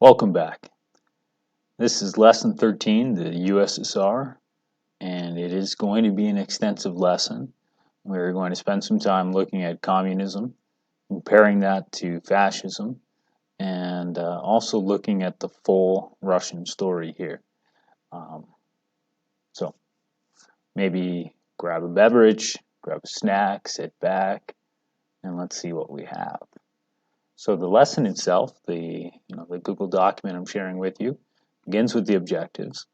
Welcome back. This is lesson 13, the USSR, and it is going to be an extensive lesson. We're going to spend some time looking at communism, comparing that to fascism, and also looking at the full Russian story here. So maybe grab a beverage, grab a snack, sit back, and let's see what we have. So the lesson itself, the Google document I'm sharing with you, begins with the objectives.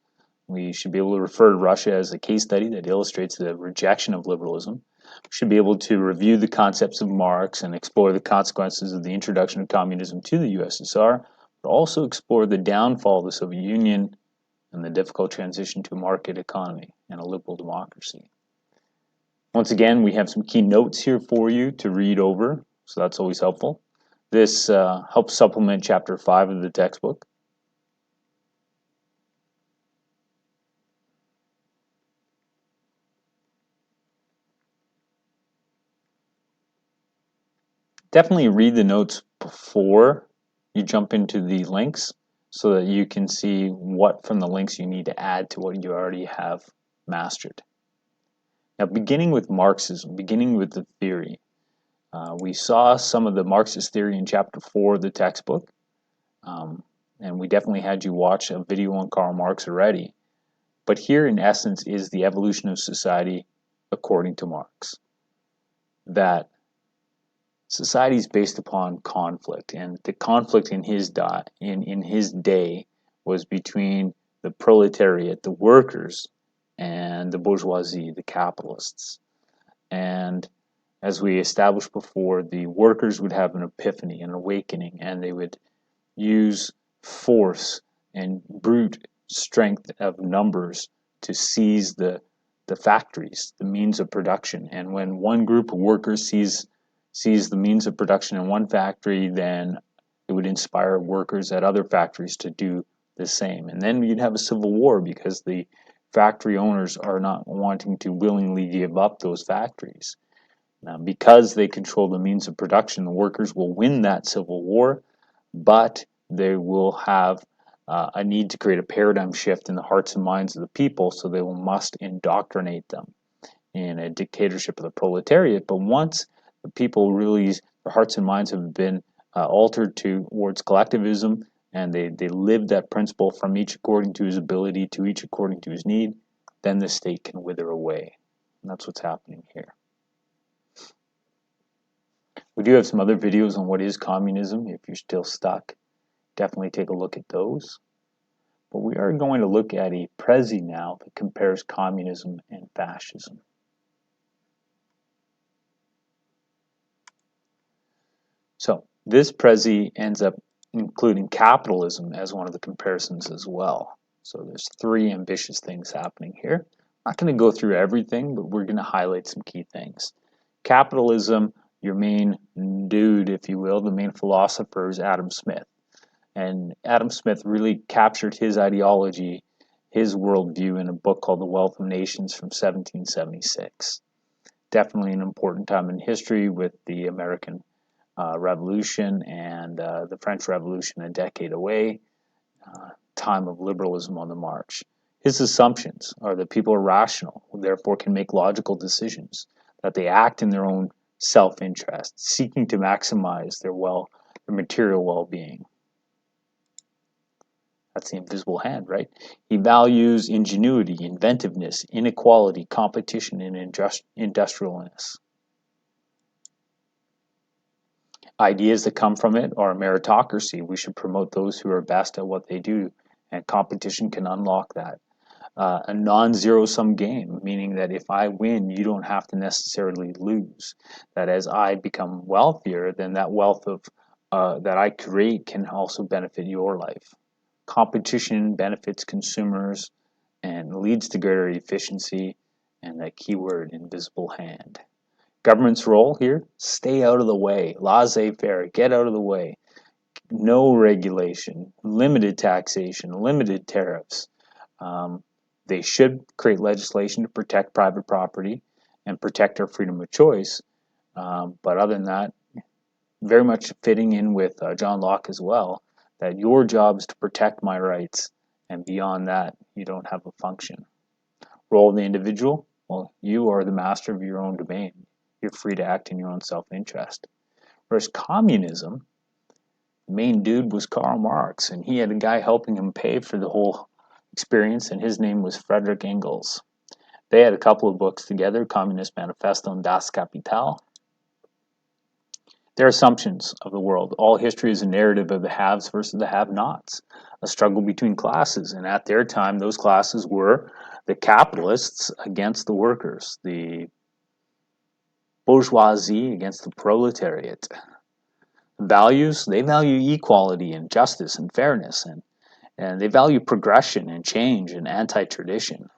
We should be able to refer to Russia as a case study that illustrates the rejection of liberalism. We should be able to review the concepts of Marx and explore the consequences of the introduction of communism to the USSR, but also explore the downfall of the Soviet Union and the difficult transition to a market economy and a liberal democracy. Once again, we have some key notes here for you to read over, so that's always helpful. This helps supplement Chapter 5 of the textbook. Definitely read the notes before you jump into the links so that you can see what from the links you need to add to what you already have mastered. Now, beginning with Marxism, beginning with the theory, we saw some of the Marxist theory in Chapter 4 of the textbook, and we definitely had you watch a video on Karl Marx already. But here, in essence, is the evolution of society according to Marx. That society is based upon conflict, and the conflict in his day was between the proletariat, the workers, and the bourgeoisie, the capitalists. And as we established before, the workers would have an epiphany, an awakening, and they would use force and brute strength of numbers to seize the factories, the means of production. And when one group of workers sees the means of production in one factory, then it would inspire workers at other factories to do the same. And then you'd have a civil war because the factory owners are not wanting to willingly give up those factories. Now, because they control the means of production, the workers will win that civil war, but they will have a need to create a paradigm shift in the hearts and minds of the people, so they must indoctrinate them in a dictatorship of the proletariat. But once the people really, their hearts and minds have been altered towards collectivism, and they live that principle from each according to his ability to each according to his need, then the state can wither away. And that's what's happening here. We do have some other videos on what is communism. If you're still stuck, definitely take a look at those. But we are going to look at a Prezi now that compares communism and fascism. So this Prezi ends up including capitalism as one of the comparisons as well. So there's three ambitious things happening here. I'm not going to go through everything, but we're going to highlight some key things. Capitalism, your main dude, if you will, the main philosopher is Adam Smith. And Adam Smith really captured his ideology, his worldview in a book called The Wealth of Nations from 1776. Definitely an important time in history with the American Revolution and the French Revolution a decade away, time of liberalism on the march. His assumptions are that people are rational, therefore can make logical decisions, that they act in their own self-interest, seeking to maximize their material well-being. That's the invisible hand, right? He values ingenuity, inventiveness, inequality, competition, and industrialness. Ideas that come from it are meritocracy. We should promote those who are best at what they do, and competition can unlock that. A non-zero-sum game, meaning that if I win, you don't have to necessarily lose. That as I become wealthier, then that wealth that I create can also benefit your life. Competition benefits consumers and leads to greater efficiency, and that keyword, invisible hand. Government's role here, stay out of the way. Laissez-faire, get out of the way. No regulation, limited taxation, limited tariffs. They should create legislation to protect private property and protect our freedom of choice. But other than that, very much fitting in with John Locke as well, that your job is to protect my rights, and beyond that, you don't have a function. Role of the individual? Well, you are the master of your own domain. You're free to act in your own self-interest. Whereas communism, the main dude was Karl Marx, and he had a guy helping him pay for the whole experience, and his name was Friedrich Engels. They had a couple of books together, Communist Manifesto and Das Kapital. Their assumptions of the world. All history is a narrative of the haves versus the have-nots, a struggle between classes. And at their time, those classes were the capitalists against the workers, the bourgeoisie against the proletariat. Values, they value equality and justice and fairness, and they value progression and change and anti-tradition.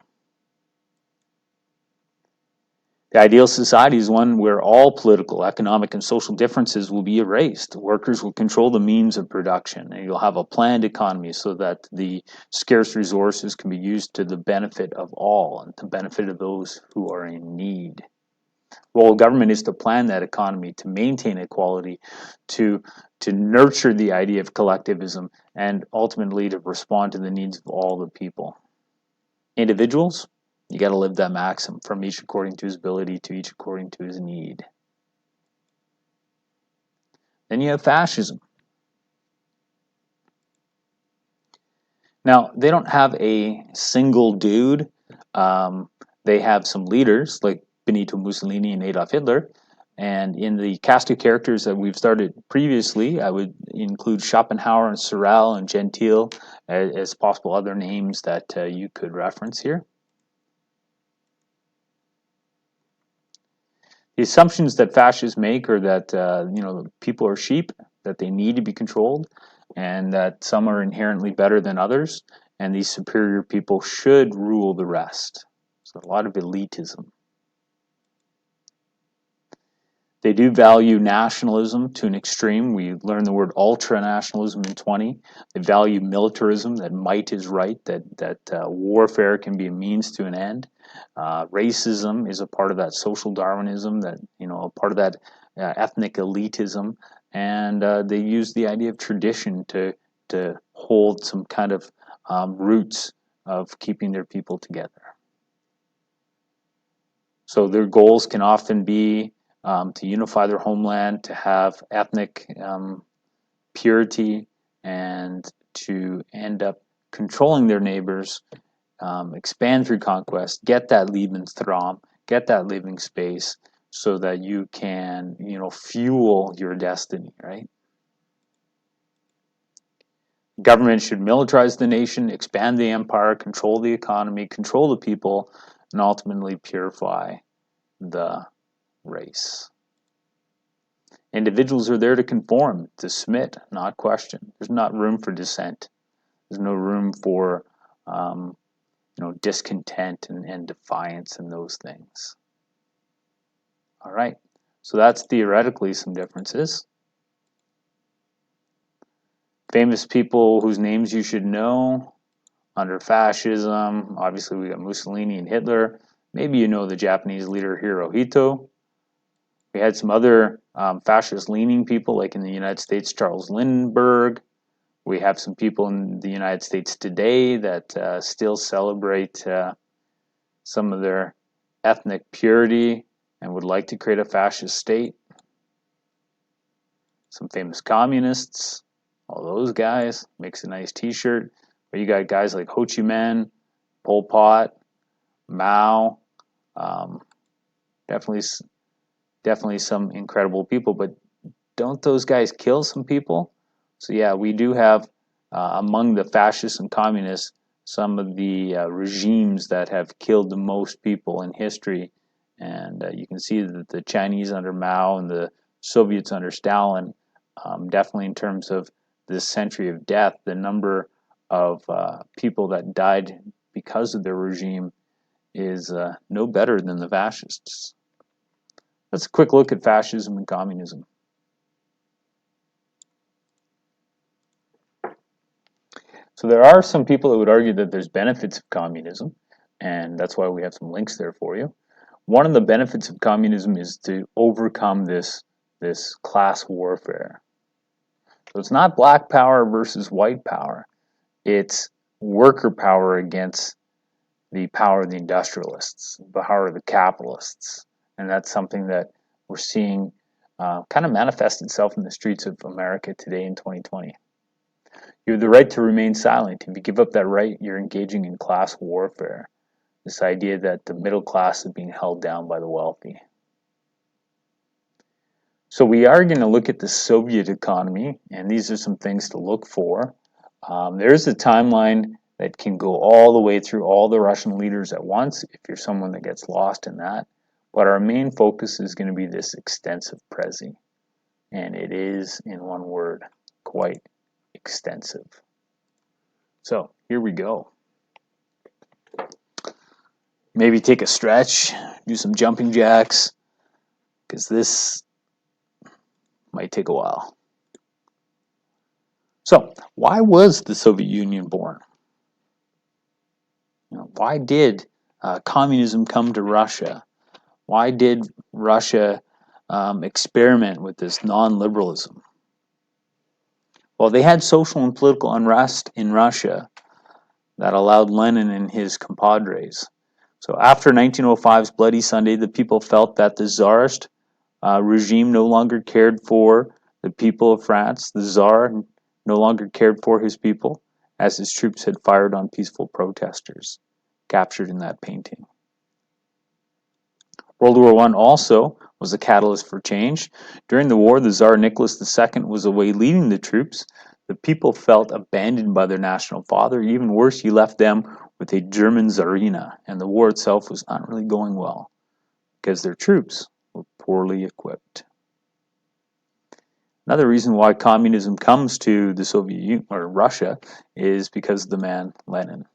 The ideal society is one where all political, economic, and social differences will be erased. Workers will control the means of production, and you'll have a planned economy so that the scarce resources can be used to the benefit of all and to the benefit of those who are in need. The role of government is to plan that economy, to maintain equality, to nurture the idea of collectivism, and ultimately to respond to the needs of all the people. Individuals, you got to live that maxim, from each according to his ability to each according to his need. Then you have fascism. Now, they don't have a single dude. They have some leaders like Benito Mussolini and Adolf Hitler. And in the cast of characters that we've started previously, I would include Schopenhauer and Sorel and Gentile as possible other names that you could reference here. The assumptions that fascists make are that people are sheep, that they need to be controlled, and that some are inherently better than others, and these superior people should rule the rest. So a lot of elitism. They do value nationalism to an extreme. We learned the word ultra-nationalism in 20. They value militarism, that might is right, that warfare can be a means to an end. Racism is a part of that social Darwinism, that a part of that ethnic elitism, and they use the idea of tradition to hold some kind of roots of keeping their people together. So their goals can often be to unify their homeland, to have ethnic purity, and to end up controlling their neighbors, expand through conquest, get that Lebensraum, get that living space, so that you can, fuel your destiny, right? Government should militarize the nation, expand the empire, control the economy, control the people, and ultimately purify the race. Individuals are there to conform, to submit, not question. There's not room for dissent. There's no room for discontent and defiance and those things. All right, so that's theoretically some differences. Famous people whose names you should know under fascism. Obviously, we got Mussolini and Hitler. Maybe you know the Japanese leader Hirohito. We had some other fascist-leaning people, like in the United States, Charles Lindbergh. We have some people in the United States today that still celebrate some of their ethnic purity and would like to create a fascist state. Some famous communists, all those guys, makes a nice t-shirt. But you got guys like Ho Chi Minh, Pol Pot, Mao, definitely some incredible people, but don't those guys kill some people? So yeah, we do have among the fascists and communists some of the regimes that have killed the most people in history, and you can see that the Chinese under Mao and the Soviets under Stalin, definitely in terms of this century of death, the number of people that died because of their regime is no better than the fascists. Let's a quick look at fascism and communism. So there are some people that would argue that there's benefits of communism, and that's why we have some links there for you. One of the benefits of communism is to overcome this class warfare. So So it's not black power versus white power. It's worker power against the power of the industrialists, the power of the capitalists. And that's something that we're seeing kind of manifest itself in the streets of America today in 2020. You have the right to remain silent. If you give up that right, you're engaging in class warfare. This idea that the middle class is being held down by the wealthy. So we are going to look at the Soviet economy, and these are some things to look for. There's a timeline that can go all the way through all the Russian leaders at once if you're someone that gets lost in that. But our main focus is going to be this extensive Prezi. And it is, in one word, quite extensive. So here we go. Maybe take a stretch, do some jumping jacks, because this might take a while. So, why was the Soviet Union born? Why did communism come to Russia? Why did Russia experiment with this non-liberalism? Well, they had social and political unrest in Russia that allowed Lenin and his compadres. So after 1905's Bloody Sunday, the people felt that the Tsarist regime no longer cared for the people of France. The Tsar no longer cared for his people, as his troops had fired on peaceful protesters, captured in that painting. World War I also was a catalyst for change. During the war, the Tsar Nicholas II was away leading the troops. The people felt abandoned by their national father. Even worse, he left them with a German Tsarina, and the war itself was not really going well because their troops were poorly equipped. Another reason why communism comes to the Soviet Union or Russia is because of the man Lenin.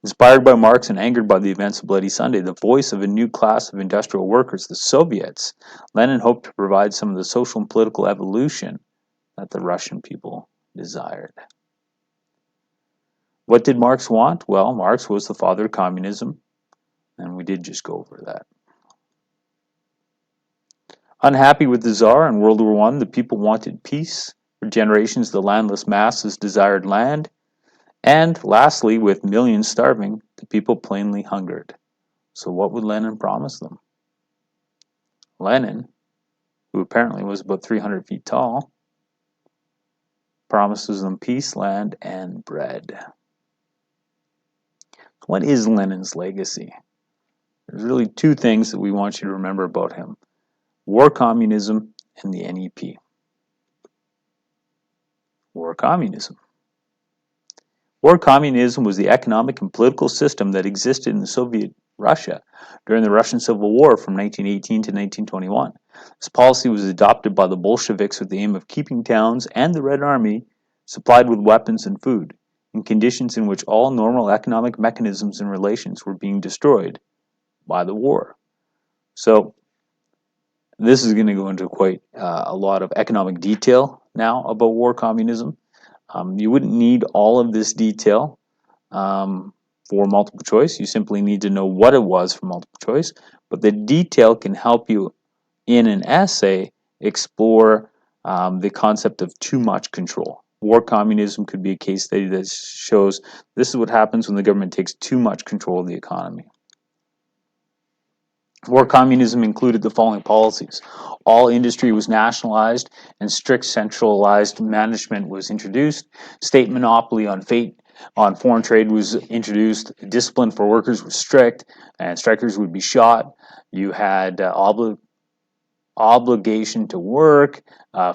Inspired by Marx and angered by the events of Bloody Sunday, the voice of a new class of industrial workers, the Soviets, Lenin hoped to provide some of the social and political evolution that the Russian people desired. What did Marx want? Well, Marx was the father of communism, and we did just go over that. Unhappy with the Tsar in World War I, the people wanted peace. For generations, the landless masses desired land. And lastly, with millions starving, the people plainly hungered. So what would Lenin promise them? Lenin, who apparently was about 300 feet tall, promises them peace, land, and bread. What is Lenin's legacy? There's really two things that we want you to remember about him: war communism and the NEP. War communism. War communism was the economic and political system that existed in the Soviet Russia during the Russian Civil War from 1918 to 1921. This policy was adopted by the Bolsheviks with the aim of keeping towns and the Red Army supplied with weapons and food, in conditions in which all normal economic mechanisms and relations were being destroyed by the war. So this is going to go into quite a lot of economic detail now about war communism. You wouldn't need all of this detail for multiple choice. You simply need to know what it was for multiple choice, but the detail can help you in an essay explore the concept of too much control. War communism could be a case study that shows this is what happens when the government takes too much control of the economy. War communism included the following policies. All industry was nationalized and strict centralized management was introduced. State monopoly on foreign trade was introduced. Discipline for workers was strict and strikers would be shot. You had obligation to work.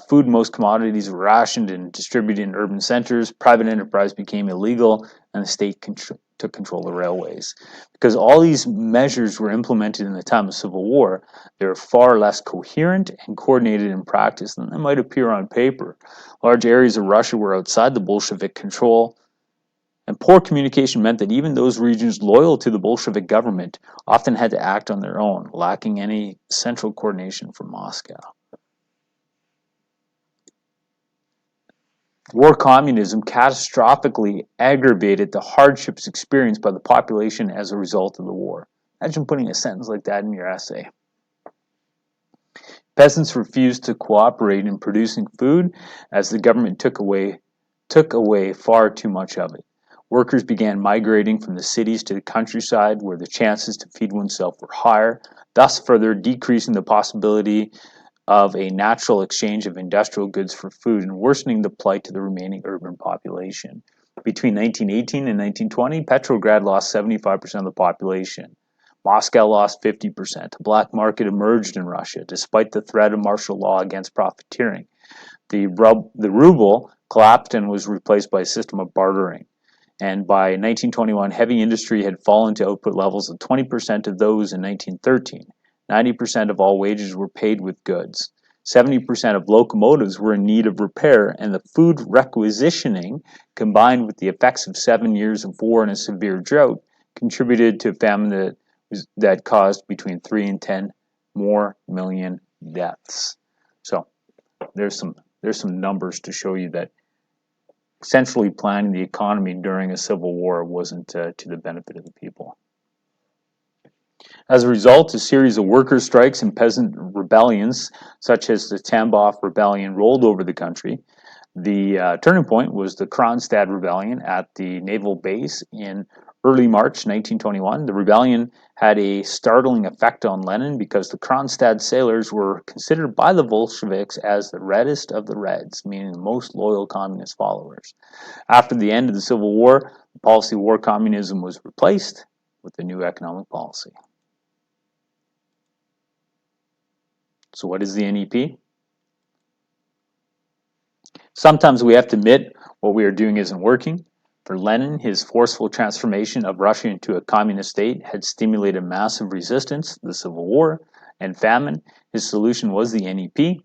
Food and most commodities were rationed and distributed in urban centers. Private enterprise became illegal and the state took control of the railways. Because all these measures were implemented in the time of civil war, they were far less coherent and coordinated in practice than they might appear on paper. Large areas of Russia were outside the Bolshevik control, and poor communication meant that even those regions loyal to the Bolshevik government often had to act on their own, lacking any central coordination from Moscow. War communism catastrophically aggravated the hardships experienced by the population as a result of the war. Imagine putting a sentence like that in your essay. Peasants refused to cooperate in producing food as the government took away far too much of it. Workers began migrating from the cities to the countryside where the chances to feed oneself were higher, thus further decreasing the possibility of a natural exchange of industrial goods for food and worsening the plight of the remaining urban population. Between 1918 and 1920, Petrograd lost 75% of the population. Moscow lost 50%. A black market emerged in Russia, despite the threat of martial law against profiteering. The ruble collapsed and was replaced by a system of bartering. And by 1921, heavy industry had fallen to output levels of 20% of those in 1913. 90% of all wages were paid with goods. 70% of locomotives were in need of repair, and the food requisitioning, combined with the effects of 7 years of war and a severe drought, contributed to a famine that caused between 3 and 10 more million deaths. So there's some numbers to show you that centrally planning the economy during a civil war wasn't to the benefit of the people. As a result, a series of worker strikes and peasant rebellions, such as the Tambov Rebellion, rolled over the country. The turning point was the Kronstadt Rebellion at the naval base in early March 1921. The rebellion had a startling effect on Lenin because the Kronstadt sailors were considered by the Bolsheviks as the reddest of the Reds, meaning the most loyal communist followers. After the end of the Civil War, the policy of war communism was replaced with a new economic policy. So what is the NEP? Sometimes we have to admit what we are doing isn't working. For Lenin, his forceful transformation of Russia into a communist state had stimulated massive resistance, the Civil War, and famine. His solution was the NEP,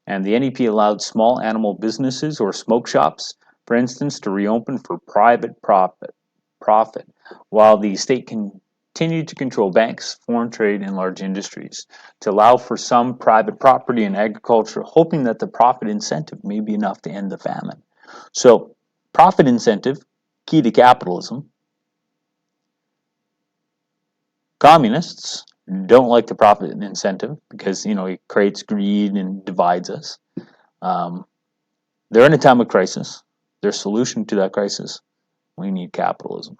and the NEP allowed small animal businesses or smoke shops, for instance, to reopen for private profit, while the state continued to control banks, foreign trade, and large industries, to allow for some private property in agriculture, hoping that the profit incentive may be enough to end the famine. So, profit incentive, key to capitalism. Communists don't like the profit incentive because, it creates greed and divides us. They're in a time of crisis. Their solution to that crisis, we need capitalism.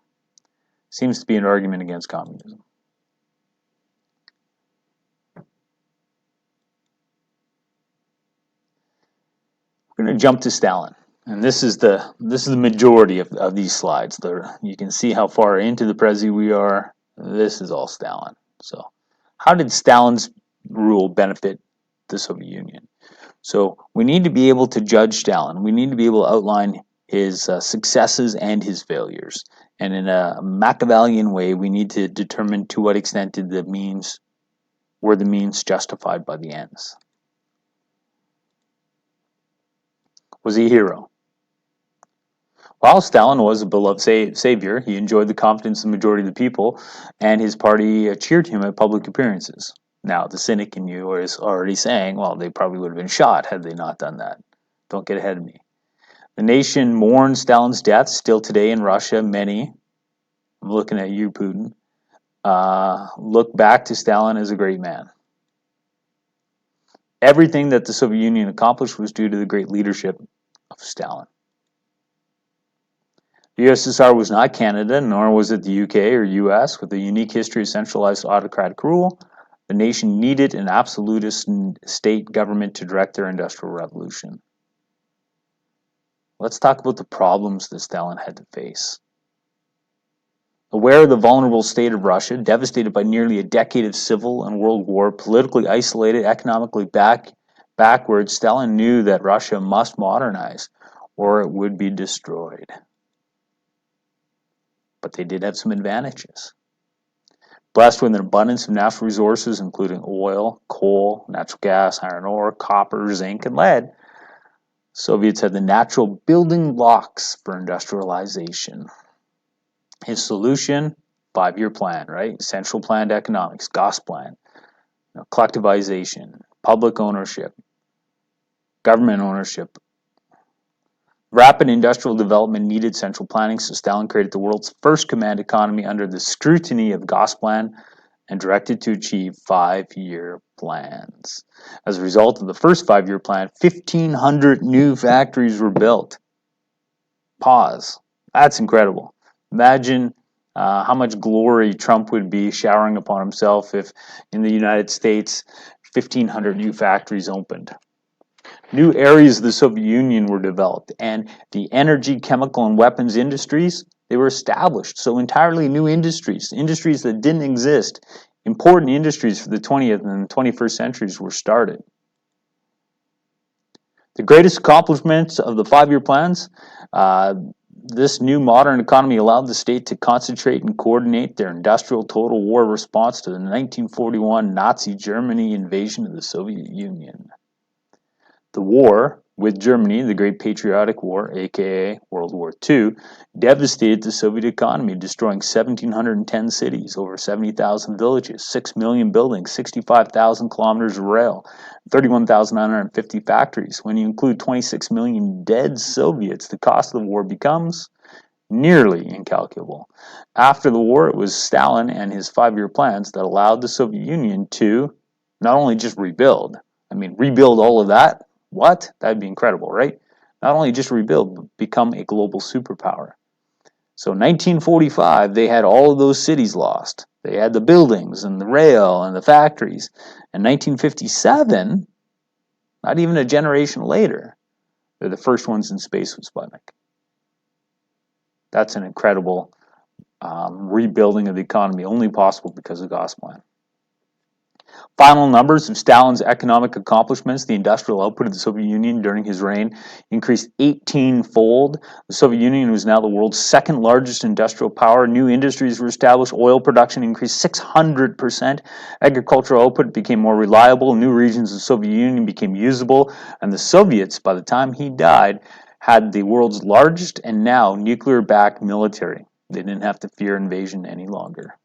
Seems to be an argument against communism. We're going to jump to Stalin, and this is the majority of these slides. You can see how far into the Prezi we are. This is all Stalin. So, how did Stalin's rule benefit the Soviet Union? So, we need to be able to judge Stalin. We need to be able to outline his successes and his failures. And in a Machiavellian way, we need to determine to what extent were the means justified by the ends. Was he a hero? While Stalin was a beloved savior, he enjoyed the confidence of the majority of the people, and his party cheered him at public appearances. Now, the cynic in you is already saying, well, they probably would have been shot had they not done that. Don't get ahead of me. The nation mourns Stalin's death. Still today in Russia, many, I'm looking at you, Putin, look back to Stalin as a great man. Everything that the Soviet Union accomplished was due to the great leadership of Stalin. The USSR was not Canada, nor was it the UK or US. With a unique history of centralized autocratic rule, the nation needed an absolutist state government to direct their industrial revolution. Let's talk about the problems that Stalin had to face. Aware of the vulnerable state of Russia, devastated by nearly a decade of civil and world war, politically isolated, economically backwards, Stalin knew that Russia must modernize or it would be destroyed. But they did have some advantages. Blessed with an abundance of natural resources, including oil, coal, natural gas, iron ore, copper, zinc, and lead, Soviets had the natural building blocks for industrialization. His solution, 5-year plan, right? Central planned economics, Gosplan, collectivization, public ownership, government ownership. Rapid industrial development needed central planning, so Stalin created the world's first command economy under the scrutiny of Gosplan and directed to achieve 5-year plans. As a result of the first 5-year plan, 1,500 new factories were built. Pause. That's incredible. Imagine how much glory Trump would be showering upon himself if in the United States 1,500 new factories opened. New areas of the Soviet Union were developed, and the energy, chemical, and weapons industries, they were established. So entirely new industries, industries that didn't exist, important industries for the 20th and 21st centuries were started. The greatest accomplishments of the 5-year plans, this new modern economy allowed the state to concentrate and coordinate their industrial total war response to the 1941 Nazi Germany invasion of the Soviet Union. The war with Germany, the Great Patriotic War, aka World War II, devastated the Soviet economy, destroying 1,710 cities, over 70,000 villages, 6 million buildings, 65,000 kilometers of rail, 31,950 factories. When you include 26 million dead Soviets, the cost of the war becomes nearly incalculable. After the war, it was Stalin and his 5-year plans that allowed the Soviet Union to not only just rebuild, rebuild all of that. What? That'd be incredible, right? Not only just rebuild, but become a global superpower. So 1945, they had all of those cities lost. They had the buildings and the rail and the factories. And 1957, not even a generation later, they're the first ones in space with Sputnik. That's an incredible rebuilding of the economy, only possible because of Gosplan. Final numbers of Stalin's economic accomplishments: the industrial output of the Soviet Union during his reign increased 18-fold. The Soviet Union was now the world's second largest industrial power. New industries were established. Oil production increased 600%. Agricultural output became more reliable. New regions of the Soviet Union became usable. And the Soviets, by the time he died, had the world's largest and now nuclear-backed military. They didn't have to fear invasion any longer.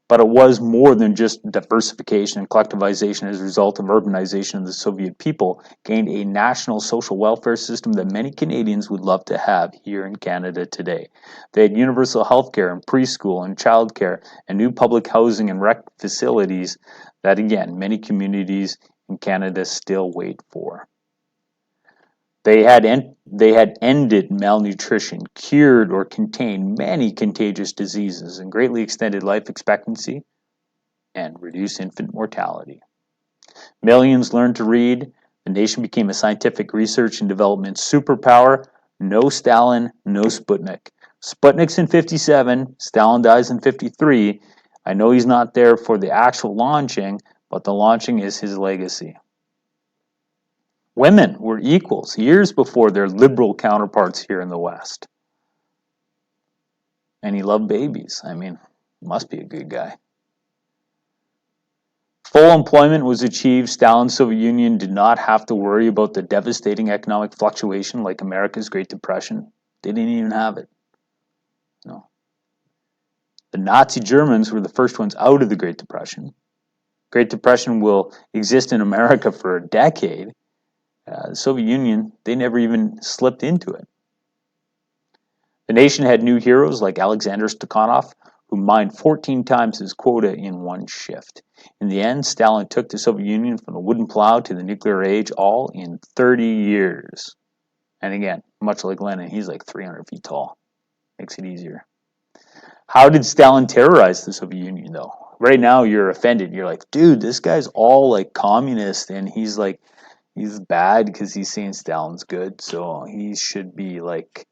But it was more than just diversification and collectivization. As a result of urbanization of the Soviet people, gained a national social welfare system that many Canadians would love to have here in Canada today. They had universal health care and preschool and childcare and new public housing and rec facilities that, again, many communities in Canada still wait for. They had ended malnutrition, cured or contained many contagious diseases, and greatly extended life expectancy and reduced infant mortality. Millions learned to read. The nation became a scientific research and development superpower. No Stalin, no Sputnik. Sputnik's in 57, Stalin dies in 53. I know he's not there for the actual launching, but the launching is his legacy. Women were equals years before their liberal counterparts here in the West. And he loved babies. Must be a good guy. Full employment was achieved. Stalin's Soviet Union did not have to worry about the devastating economic fluctuation like America's Great Depression. They didn't even have it. No. The Nazi Germans were the first ones out of the Great Depression. Great Depression will exist in America for a decade. The Soviet Union, they never even slipped into it. The nation had new heroes like Alexander Stakhanov, who mined 14 times his quota in one shift. In the end, Stalin took the Soviet Union from the wooden plow to the nuclear age, all in 30 years. And again, much like Lenin, he's like 300 feet tall. Makes it easier. How did Stalin terrorize the Soviet Union, though? Right now, you're offended. You're like, dude, this guy's all like communist, and he's bad because he's saying Stalin's good, so he should be like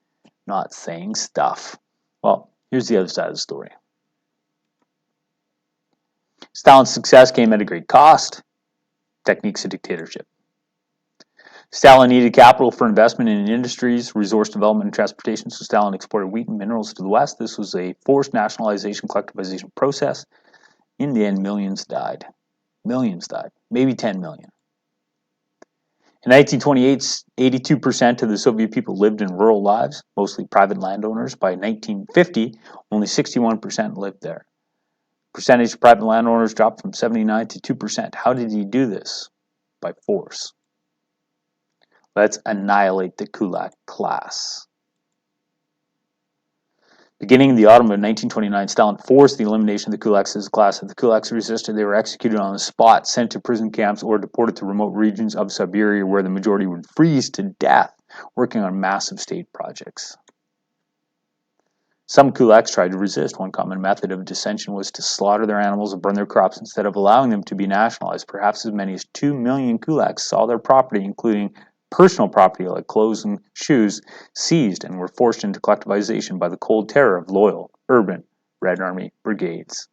not saying stuff. Well, here's the other side of the story. Stalin's success came at a great cost. Techniques of dictatorship. Stalin needed capital for investment in industries, resource development, and transportation, so Stalin exported wheat and minerals to the West. This was a forced nationalization, collectivization process. In the end, millions died. Millions died. Maybe 10 million. In 1928, 82% of the Soviet people lived in rural lives, mostly private landowners. By 1950, only 61% lived there. Percentage of private landowners dropped from 79 to 2%. How did he do this? By force. Let's annihilate the kulak class. Beginning in the autumn of 1929, Stalin forced the elimination of the kulaks as a class. If the kulaks resisted, they were executed on the spot, sent to prison camps, or deported to remote regions of Siberia where the majority would freeze to death, working on massive state projects. Some kulaks tried to resist. One common method of dissension was to slaughter their animals and burn their crops instead of allowing them to be nationalized. Perhaps as many as 2 million kulaks saw their property, including personal property like clothes and shoes, seized and were forced into collectivization by the cold terror of loyal, urban Red Army brigades.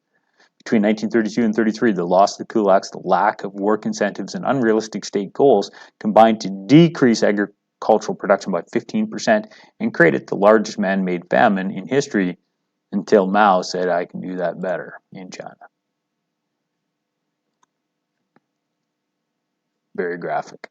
Between 1932 and 33, the loss of the kulaks, the lack of work incentives, and unrealistic state goals combined to decrease agricultural production by 15% and created the largest man-made famine in history until Mao said, "I can do that better" in China. Very graphic.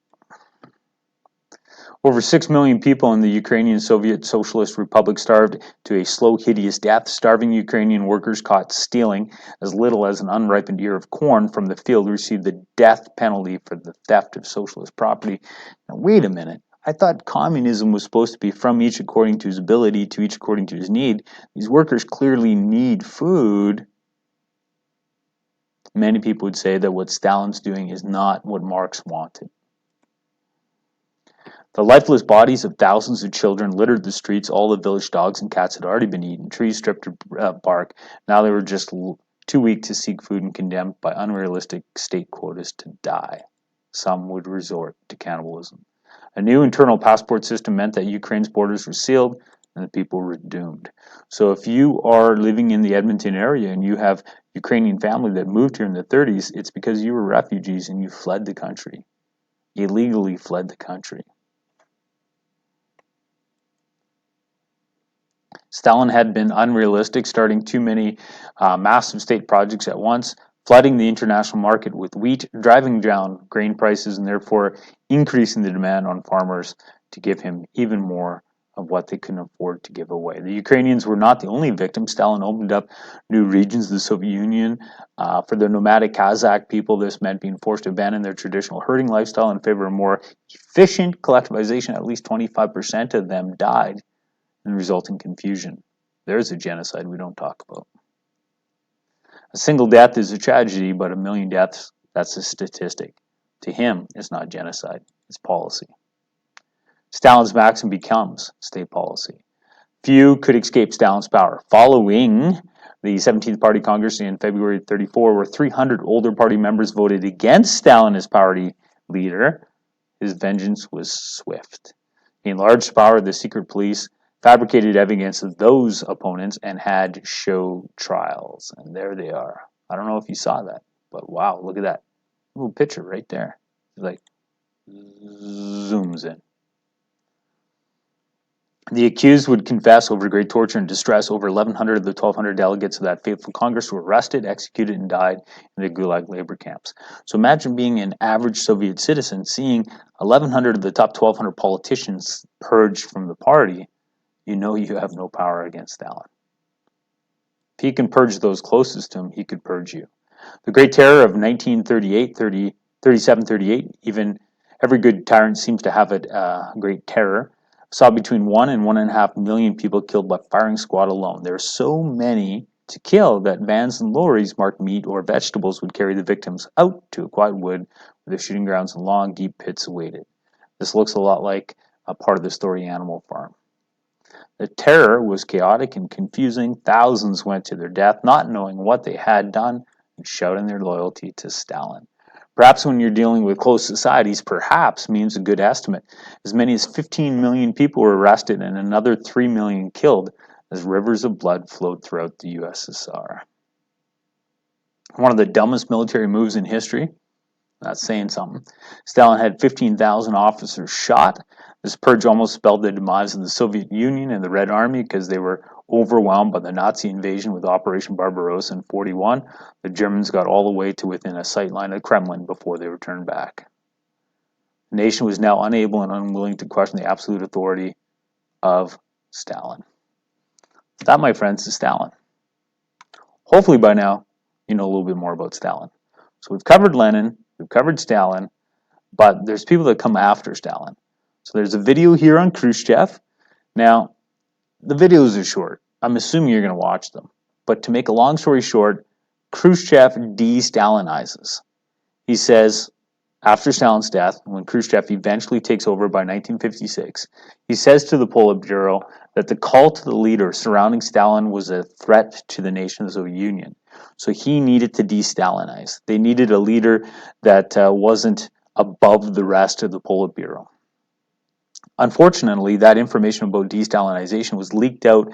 Over 6 million people in the Ukrainian Soviet Socialist Republic starved to a slow, hideous death. Starving Ukrainian workers caught stealing as little as an unripened ear of corn from the field received the death penalty for the theft of socialist property. Now, wait a minute. I thought communism was supposed to be from each according to his ability, to each according to his need. These workers clearly need food. Many people would say that what Stalin's doing is not what Marx wanted. The lifeless bodies of thousands of children littered the streets. All the village dogs and cats had already been eaten. Trees stripped of bark. Now they were just too weak to seek food and condemned by unrealistic state quotas to die. Some would resort to cannibalism. A new internal passport system meant that Ukraine's borders were sealed and the people were doomed. So if you are living in the Edmonton area and you have Ukrainian family that moved here in the 30s, it's because you were refugees and you fled the country. Illegally fled the country. Stalin had been unrealistic, starting too many massive state projects at once, flooding the international market with wheat, driving down grain prices, and therefore increasing the demand on farmers to give him even more of what they couldn't afford to give away. The Ukrainians were not the only victims. Stalin opened up new regions of the Soviet Union. For the nomadic Kazakh people, this meant being forced to abandon their traditional herding lifestyle in favor of more efficient collectivization. At least 25% of them died and resulting confusion. There's a genocide we don't talk about. A single death is a tragedy, but 1 million deaths, that's a statistic. To him, it's not genocide, it's policy. Stalin's maxim becomes state policy. Few could escape Stalin's power. Following the 17th Party Congress in February 34, where 300 older party members voted against Stalin as party leader, his vengeance was swift. He enlarged the power of the secret police, fabricated evidence of those opponents, and had show trials. And there they are. I don't know if you saw that, but wow, look at that little picture right there. It's like zooms in. The accused would confess over great torture and distress. Over 1,100 of the 1,200 delegates of that fateful Congress were arrested, executed, and died in the Gulag labor camps. So imagine being an average Soviet citizen, seeing 1,100 of the top 1,200 politicians purged from the party. You know you have no power against Stalin. If he can purge those closest to him, he could purge you. The Great Terror of 1938, 37, 38, even every good tyrant seems to have a great terror, saw between 1 and 1.5 million people killed by firing squad alone. There are so many to kill that vans and lorries marked meat or vegetables would carry the victims out to a quiet wood where the shooting grounds and long, deep pits awaited. This looks a lot like a part of the story Animal Farm. The terror was chaotic and confusing. Thousands went to their death, not knowing what they had done and shouting their loyalty to Stalin. Perhaps when you're dealing with closed societies, perhaps means a good estimate. As many as 15 million people were arrested and another 3 million killed as rivers of blood flowed throughout the USSR. One of the dumbest military moves in history. That's saying something. Stalin had 15,000 officers shot. This purge almost spelled the demise of the Soviet Union and the Red Army because they were overwhelmed by the Nazi invasion with Operation Barbarossa in 1941. The Germans got all the way to within a sight line of the Kremlin before they returned back. The nation was now unable and unwilling to question the absolute authority of Stalin. That, my friends, is Stalin. Hopefully by now you know a little bit more about Stalin. So we've covered Lenin, we've covered Stalin, but there's people that come after Stalin. So there's a video here on Khrushchev. Now, the videos are short. I'm assuming you're going to watch them. But to make a long story short, Khrushchev de-Stalinizes. He says, after Stalin's death, when Khrushchev eventually takes over by 1956, he says to the Politburo that the cult of the leader surrounding Stalin was a threat to the nation of the Soviet Union. So he needed to de-Stalinize. They needed a leader that wasn't above the rest of the Politburo. Unfortunately, that information about de-Stalinization was leaked out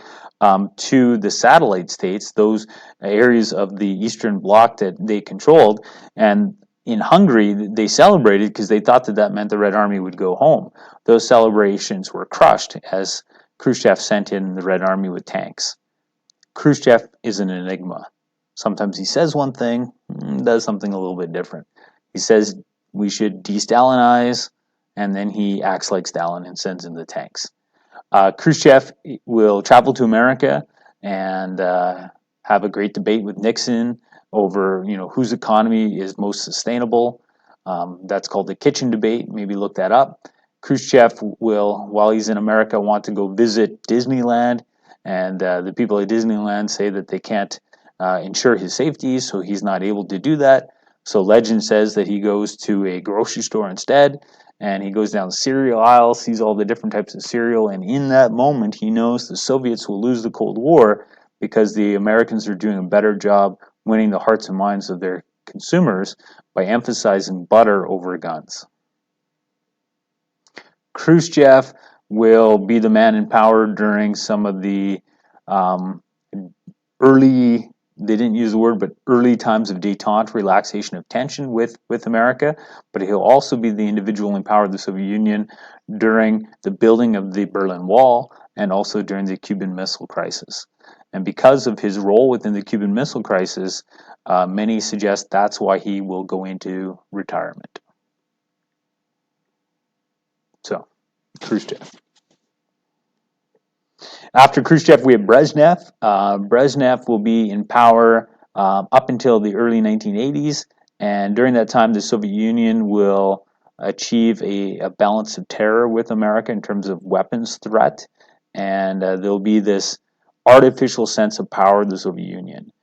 to the satellite states, those areas of the Eastern Bloc that they controlled, and in Hungary, they celebrated because they thought that that meant the Red Army would go home. Those celebrations were crushed as Khrushchev sent in the Red Army with tanks. Khrushchev is an enigma. Sometimes he says one thing, does something a little bit different. He says we should de-Stalinize, and then he acts like Stalin and sends in the tanks. Khrushchev will travel to America and have a great debate with Nixon over, whose economy is most sustainable. That's called the kitchen debate. Maybe look that up. Khrushchev will, while he's in America, want to go visit Disneyland, and the people at Disneyland say that they can't ensure his safety, so he's not able to do that. So legend says that he goes to a grocery store instead, and he goes down the cereal aisle, sees all the different types of cereal, and in that moment he knows the Soviets will lose the Cold War because the Americans are doing a better job winning the hearts and minds of their consumers by emphasizing butter over guns. Khrushchev will be the man in power during some of the early, they didn't use the word, but early times of détente, relaxation of tension with America, but he'll also be the individual in power of the Soviet Union during the building of the Berlin Wall and also during the Cuban Missile Crisis. And because of his role within the Cuban Missile Crisis, many suggest that's why he will go into retirement. So, Khrushchev. After Khrushchev, we have Brezhnev. Brezhnev will be in power up until the early 1980s, and during that time, the Soviet Union will achieve a balance of terror with America in terms of weapons threat, and there'll be this artificial sense of power of the Soviet Union,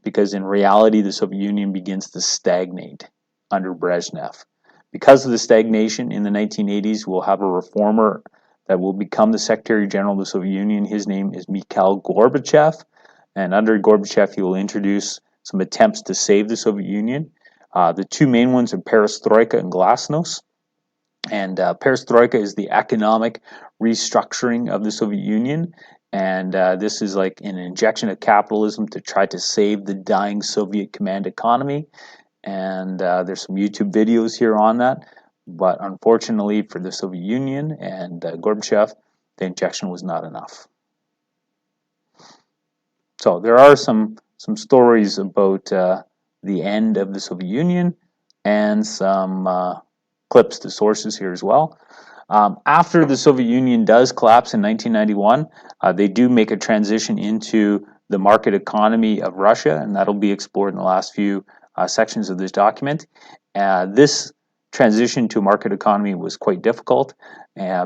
because in reality, the Soviet Union begins to stagnate under Brezhnev. Because of the stagnation in the 1980s, we'll have a reformer that will become the Secretary General of the Soviet Union. His name is Mikhail Gorbachev, and under Gorbachev, he will introduce some attempts to save the Soviet Union. The two main ones are perestroika and glasnost. And perestroika is the economic restructuring of the Soviet Union, and this is like an injection of capitalism to try to save the dying Soviet command economy. And there's some YouTube videos here on that. But unfortunately for the Soviet Union and Gorbachev, the injection was not enough. So there are some stories about the end of the Soviet Union and some clips to sources here as well. After the Soviet Union does collapse in 1991, they do make a transition into the market economy of Russia, and that'll be explored in the last few sections of this document. This transition to market economy was quite difficult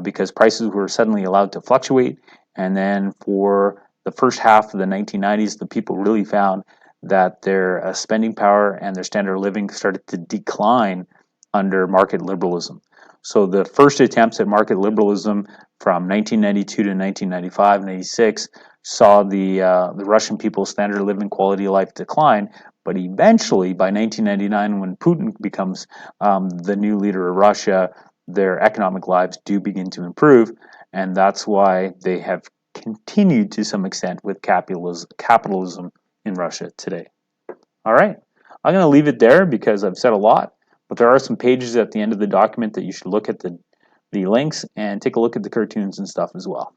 because prices were suddenly allowed to fluctuate, and then for the first half of the 1990s, the people really found that their spending power and their standard of living started to decline under market liberalism. So the first attempts at market liberalism from 1992 to 1995, 96 saw the Russian people's standard of living, quality of life decline. But eventually, by 1999, when Putin becomes the new leader of Russia, their economic lives do begin to improve, and that's why they have continued to some extent with capitalism in Russia today. All right, I'm going to leave it there because I've said a lot, but there are some pages at the end of the document that you should look at the links and take a look at the cartoons and stuff as well.